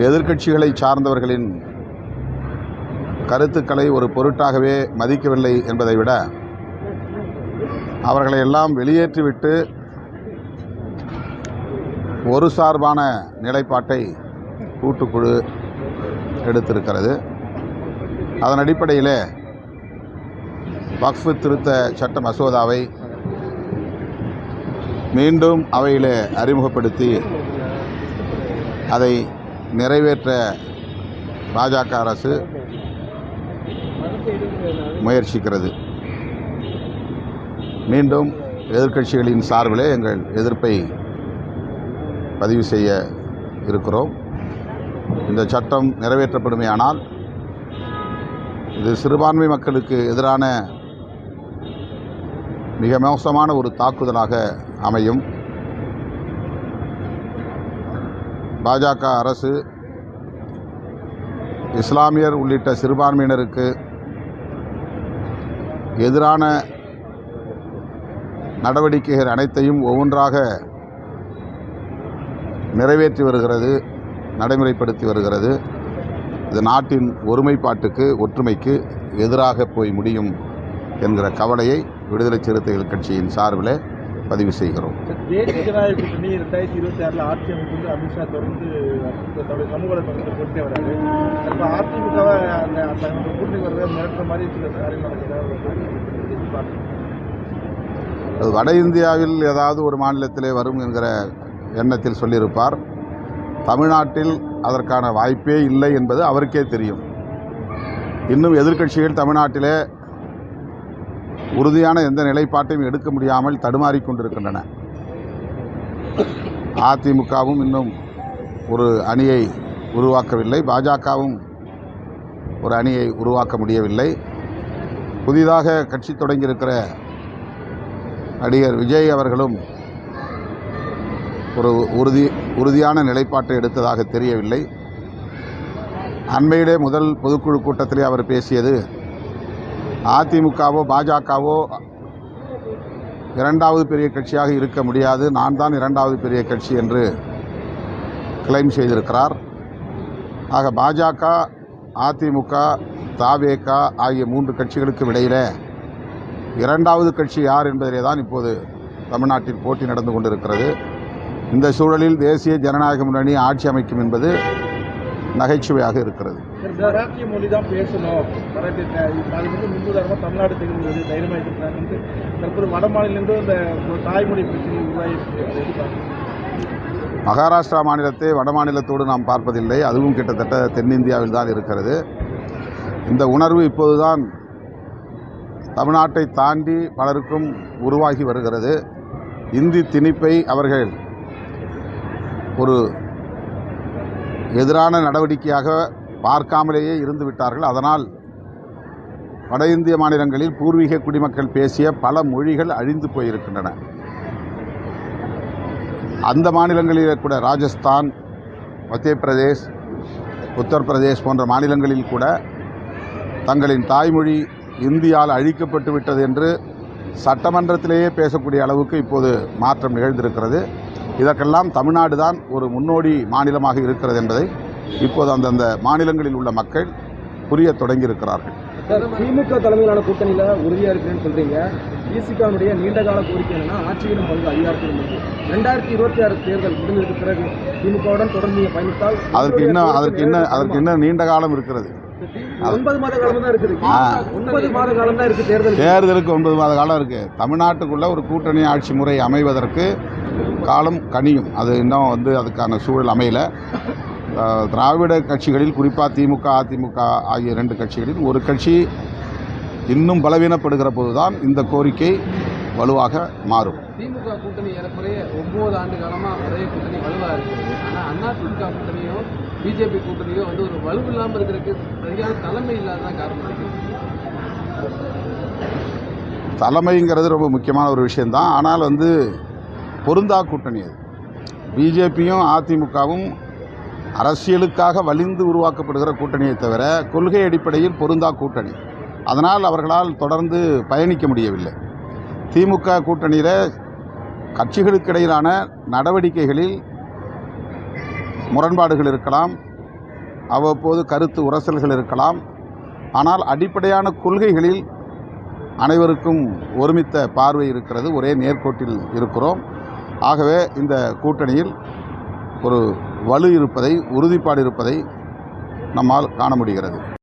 எதிர்க்கட்சிகளை சார்ந்தவர்களின் கருத்துக்களை ஒரு பொருட்டாகவே மதிக்கவில்லை என்பதை விட அவர்களை எல்லாம் வெளியேற்றிவிட்டு ஒரு சார்பான நிலைப்பாட்டை கூட்டுக்குழு எடுத்திருக்கிறது. அதன் அடிப்படையில் வக்ஃப் திருத்த சட்ட மசோதாவை மீண்டும் அவையில் அறிமுகப்படுத்தி அதை நிறைவேற்ற பாஜக அரசு முயற்சிக்கிறது. மீண்டும் எதிர்க்கட்சிகளின் சார்பிலே எங்கள் எதிர்ப்பை பதிவு செய்ய இருக்கிறோம். இந்த சட்டம் நிறைவேற்றப்படுமேயானால் இது சிறுபான்மை மக்களுக்கு எதிரான மிக மோசமான ஒரு தாக்குதலாக அமையும். பாஜக அரசு இஸ்லாமியர் உள்ளிட்ட சிறுபான்மையினருக்கு எதிரான நடவடிக்கைகள் அனைத்தையும் ஒவ்வொன்றாக நிறைவேற்றி வருகிறது, நடைமுறைப்படுத்தி வருகிறது. இது நாட்டின் ஒருமைப்பாட்டுக்கு, ஒற்றுமைக்கு எதிராக போய் முடியும் என்கிற கவலையை விடுதலை சிறுத்தைகள் கட்சியின் சார்பில் பதிவு செய்கிறோம். தேசிய ஜனநாயக கூட்டணி 2026 ஆட்சி அமைப்பு அமித்ஷா தொடர்ந்து சமூக வலைதளத்தில் போட்டே வராது. இப்போ அதிமுகவை அந்த கூட்டணி வர்றதை மிரட்டுற மாதிரி சில அது வட இந்தியாவில் ஏதாவது ஒரு மாநிலத்திலே வரும் என்கிற எண்ணத்தில் சொல்லியிருப்பார். தமிழ்நாட்டில் அதற்கான வாய்ப்பே இல்லை என்பது அவருக்கே தெரியும். இன்னும் எதிர்க்கட்சிகள் தமிழ்நாட்டிலே உறுதியான எந்த நிலைப்பாட்டையும் எடுக்க முடியாமல் தடுமாறிக்கொண்டிருக்கின்றன. அதிமுகவும் இன்னும் ஒரு அணியை உருவாக்கவில்லை, பாஜகவும் ஒரு அணியை உருவாக்க முடியவில்லை. புதிதாக கட்சி தொடங்கியிருக்கிற நடிகர் விஜய் அவர்களும் ஒரு உறுதியான நிலைப்பாட்டை எடுத்ததாக தெரியவில்லை. அண்மையிலே முதல் பொதுக்குழு கூட்டத்திலே அவர் பேசியது, அதிமுகவோ பாஜகவோ இரண்டாவது பெரிய கட்சியாக இருக்க முடியாது, நான் தான் இரண்டாவது பெரிய கட்சி என்று கிளைம் செய்திருக்கிறார். ஆக பாஜக, அதிமுக, தவேக ஆகிய 3 கட்சிகளுக்கும் இடையிலே இரண்டாவது கட்சி யார் என்பதிலே தான் இப்போது தமிழ்நாட்டில் போட்டி நடந்து கொண்டிருக்கிறது. இந்த சூழலில் தேசிய ஜனநாயக முன்னணி ஆட்சி அமைக்கும் என்பது நகைச்சுவையாக இருக்கிறது. மராட்டிய மொழி தான் பேசணும், அது முன்னுதாரணமாக தமிழ்நாடு திகழ்வது தைரியமாக இருக்கிறாங்க. தற்போது வட மாநிலங்களும் இந்த தாய்மொழி பிரச்சனை உருவாகிருக்கு. மகாராஷ்டிரா மாநிலத்தை வட மாநிலத்தோடு நாம் பார்ப்பதில்லை, அதுவும் கிட்டத்தட்ட தென்னிந்தியாவில் தான் இருக்கிறது. இந்த உணர்வு இப்போதுதான் தமிழ்நாட்டை தாண்டி பலருக்கும் உருவாகி வருகிறது. இந்தி திணிப்பை அவர்கள் ஒரு எதிரான நடவடிக்கையாக பார்க்காமலேயே இருந்து விட்டார்கள். அதனால் வட இந்திய மாநிலங்களில் பூர்வீக குடிமக்கள் பேசிய பல மொழிகள் அழிந்து போயிருக்கின்றன. அந்த மாநிலங்களில் கூட ராஜஸ்தான், மத்திய பிரதேஷ், உத்தரப்பிரதேஷ் போன்ற மாநிலங்களில் கூட தங்களின் தாய்மொழி இந்தியால் அழிக்கப்பட்டு விட்டது என்று சட்டமன்றத்திலேயே பேசக்கூடிய அளவுக்கு இப்போது மாற்றம் நிகழ்ந்திருக்கிறது. இதற்கெல்லாம் தமிழ்நாடு தான் ஒரு முன்னோடி மாநிலமாக இருக்கிறது என்பதை இப்போது அந்தந்த மாநிலங்களில் உள்ள மக்கள் புரிய தொடங்கியிருக்கிறார்கள். திமுக தலைமையிலான கூட்டணியில் உறுதியாக இருக்கிறேன்னு சொல்றீங்க. திமுகவுடைய நீண்டகால கோரிக்கை என்னன்னா ஆட்சியிலும் பங்கு அதிகாரத்திலும் 2026 தேர்தல் முடிந்ததற்கு பிறகு திமுகவுடன் தொடர்ந்து பயணித்தால் அதற்கு இன்னும் நீண்ட காலம் இருக்கிறது. 9 மாத காலம் தான் இருக்குது. 9 மாத காலம் தான் இருக்குது. தேர்தலுக்கு 9 மாத காலம் இருக்கு. தமிழ்நாட்டுக்குள்ள ஒரு கூட்டணி ஆட்சி முறை அமைவதற்கு காலம் கனியும். அது இன்னும் அதுக்கான சூழல் அமையல. திராவிட கட்சிகளில் குறிப்பாக திமுக, அதிமுக ஆகிய 2 கட்சிகளில் ஒரு கட்சி இன்னும் பலவீனப்படுகிற போதுதான் இந்த கோரிக்கை வலுவாக மாறும். திமுக கூட்டணி ஏறக்குறைய 9 ஆண்டு காலமாக ஒரே கூட்டணி வலுவாக இருக்குது. ஆனால் அதிமுக கூட்டணியோ பிஜேபி கூட்டணியோ ஒரு வலு இல்லாமல் இருக்கிறதுக்கு சரியான தலைமை இல்லாததான் காரணம் இருக்குது. தலைமைங்கிறது ரொம்ப முக்கியமான ஒரு விஷயந்தான். ஆனால் பொருந்தா கூட்டணி அது. பிஜேபியும் அதிமுகவும் அரசியலுக்காக வலிந்து உருவாக்கப்படுகிற கூட்டணியை தவிர கொள்கை அடிப்படையில் பொருந்தா கூட்டணி. அதனால் அவர்களால் தொடர்ந்து பயணிக்க முடியவில்லை. திமுக கூட்டணியில் கட்சிகளுக்கிடையிலான நடவடிக்கைகளில் முரண்பாடுகள் இருக்கலாம், அவ்வப்போது கருத்து உரசல்கள் இருக்கலாம். ஆனால் அடிப்படையான கொள்கைகளில் அனைவருக்கும் ஒருமித்த பார்வை இருக்கிறது. ஒரே நேர்கோட்டில் இருக்கிறோம். ஆகவே இந்த கூட்டணியில் ஒரு வலு இருப்பதை, உறுதிப்பாடு இருப்பதை நம்மால் காண முடிகிறது.